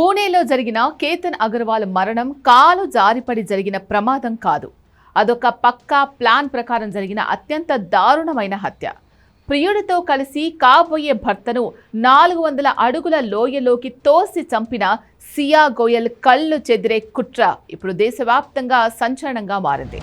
పూణేలో జరిగిన కేతన్ అగర్వాల్ మరణం కాలు జారిపడి జరిగిన ప్రమాదం కాదు. అదొక పక్కా ప్లాన్ ప్రకారం జరిగిన అత్యంత దారుణమైన హత్య. ప్రియుడితో కలిసి కాబోయే భర్తను 400 అడుగుల లోయలోకి తోసి చంపిన సియా గోయల్ కళ్ళు చెదిరే కుట్ర ఇప్పుడు దేశవ్యాప్తంగా సంచలనంగా మారింది.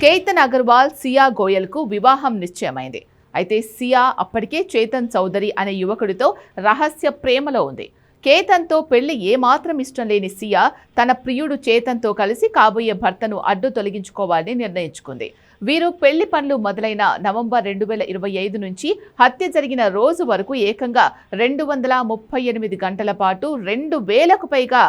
కేతన్ అగర్వాల్ సియా గోయల్కు వివాహం నిశ్చయమైంది. అయితే సియా అప్పటికే చేతన్ చౌదరి అనే యువకుడితో రహస్య ప్రేమలో ఉంది. కేతన్తో పెళ్లి ఏమాత్రం ఇష్టం లేని సియా తన ప్రియుడు చేతన్తో కలిసి కాబోయే భర్తను అడ్డు తొలగించుకోవాలని నిర్ణయించుకుంది. వీరు పెళ్లి పనులు మొదలైన నవంబర్ 2025 నుంచి హత్య జరిగిన రోజు వరకు ఏకంగా 238 గంటల పాటు 2000కు పైగా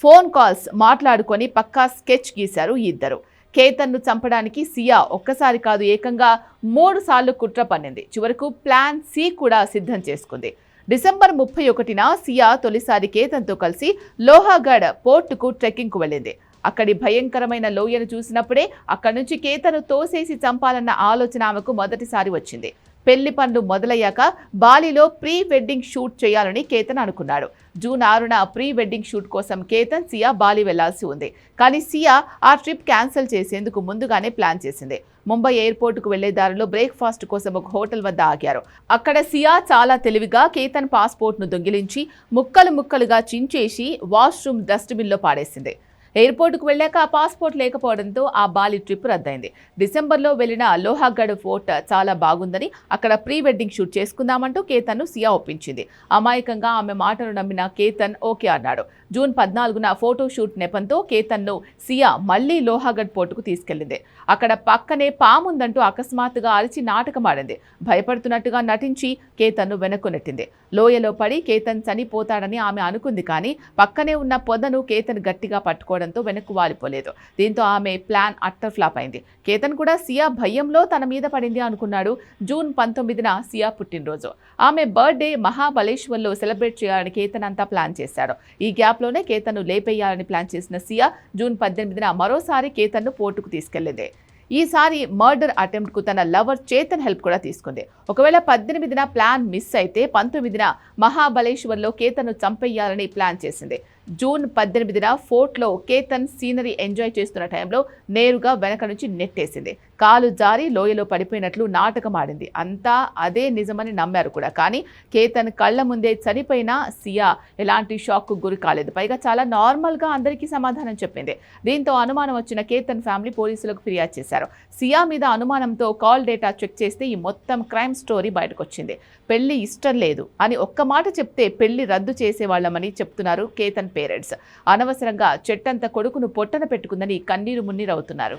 ఫోన్ కాల్స్ మాట్లాడుకొని పక్కా స్కెచ్ గీశారు ఈ ఇద్దరు. కేతన్ను చంపడానికి సియా ఒక్కసారి కాదు ఏకంగా 3 సార్లు కుట్ర పన్నింది. చివరకు ప్లాన్ సి కూడా సిద్ధం చేసుకుంది. డిసెంబర్ 31న సియా తొలిసారి కేతన్తో కలిసి లోహాగఢ్ పోర్టుకు ట్రెక్కింగ్కు వెళ్ళింది. అక్కడి భయంకరమైన లోయను చూసినప్పుడే అక్కడి నుంచి కేతన్ను తోసేసి చంపాలన్న ఆలోచన ఆమెకు మొదటిసారి వచ్చింది. పెళ్లి పనులు మొదలయ్యాక బాలిలో ప్రీ వెడ్డింగ్ షూట్ చేయాలని కేతన్ అనుకున్నాడు. జూన్ 6న ప్రీ వెడ్డింగ్ షూట్ కోసం కేతన్ సియా బాలి వెళ్లాల్సి ఉంది. కానీ సియా ఆ ట్రిప్ క్యాన్సిల్ చేసేందుకు ముందుగానే ప్లాన్ చేసింది. ముంబై ఎయిర్పోర్టుకు వెళ్లే దారిలో బ్రేక్ఫాస్ట్ కోసం ఒక హోటల్ వద్ద ఆగారు. అక్కడ సియా చాలా తెలివిగా కేతన్ పాస్పోర్ట్ను దొంగిలించి ముక్కలుగా చించేసి వాష్రూమ్ డస్ట్బిన్లో పాడేసింది. ఎయిర్పోర్టుకు వెళ్ళాక ఆ పాస్పోర్ట్ లేకపోవడంతో ఆ బాలి ట్రిప్ రద్దయింది. డిసెంబర్లో వెళ్లిన లోహాగఢ్ ఫోర్ట్ చాలా బాగుందని అక్కడ ప్రీ వెడ్డింగ్ షూట్ చేసుకుందామంటూ కేతన్ను సియా ఒప్పించింది. అమాయకంగా ఆమె మాటలు నమ్మిన కేతన్ ఓకే అన్నాడు. జూన్ 14న ఫోటో షూట్ నెపంతో కేతన్ను సియా మళ్లీ లోహాగఢ్ పోర్టుకు తీసుకెళ్లింది. అక్కడ పక్కనే పాముందంటూ అకస్మాత్తుగా అరిచి నాటకమాడింది. భయపడుతున్నట్టుగా నటించి కేతన్ను వెనక్కు నెట్టింది. లోయలో పడి కేతన్ చనిపోతాడని ఆమె అనుకుంది. కానీ పక్కనే ఉన్న పొదను కేతన్ గట్టిగా పట్టుకోవడంతో వెనక్కు వాలిపోలేదు. దీంతో ఆమె ప్లాన్ అట్టర్ ఫ్లాప్ అయింది. కేతన్ కూడా సియా భయంలో తన మీద పడింది అనుకున్నాడు. జూన్ 19న సియా పుట్టినరోజు. ఆమె బర్త్డే మహాబలేశ్వర్లో సెలబ్రేట్ చేయాలని కేతన్ అంతా ప్లాన్ చేశాడు. ఈ గ్యాప్లోనే కేతన్ను లేపేయాలని ప్లాన్ చేసిన సియా జూన్ 18న మరోసారి కేతన్ను పోర్టుకు తీసుకెళ్లింది. ఈసారి మర్డర్ అటెంప్ట్కు తన లవర్ చేతన్ హెల్ప్ కూడా తీసుకుంది. ఒకవేళ 18న ప్లాన్ మిస్ అయితే 19న మహాబలేశ్వర్లో కేతన్ను చంపేయాలని ప్లాన్ చేసింది. జూన్ 18న ఫోర్ట్లో కేతన్ సీనరీ ఎంజాయ్ చేస్తున్న టైంలో నేరుగా వెనక నుంచి నెట్టేసింది. కాలు జారి లోయలో పడిపోయినట్లు నాటకమాడింది. అంతా అదే నిజమని నమ్మారు కూడా. కానీ కేతన్ కళ్ల ముందే చనిపోయినా సియా ఎలాంటి షాక్కు గురి కాలేదు. పైగా చాలా నార్మల్గా అందరికీ సమాధానం చెప్పింది. దీంతో అనుమానం వచ్చిన కేతన్ ఫ్యామిలీ పోలీసులకు ఫిర్యాదు చేశారు. సియా మీద అనుమానంతో కాల్ డేటా చెక్ చేస్తే ఈ మొత్తం క్రైమ్ స్టోరీ బయటకు వచ్చింది. పెళ్లి ఇష్టం లేదు అని ఒక్క మాట చెప్తే పెళ్లి రద్దు చేసేవాళ్లమని చెప్తున్నారు కేతన్ పేరెంట్స్. అనవసరంగా చెట్టంత కొడుకును పొట్టన పెట్టుకుందని కన్నీరు మున్నీరవుతున్నారు.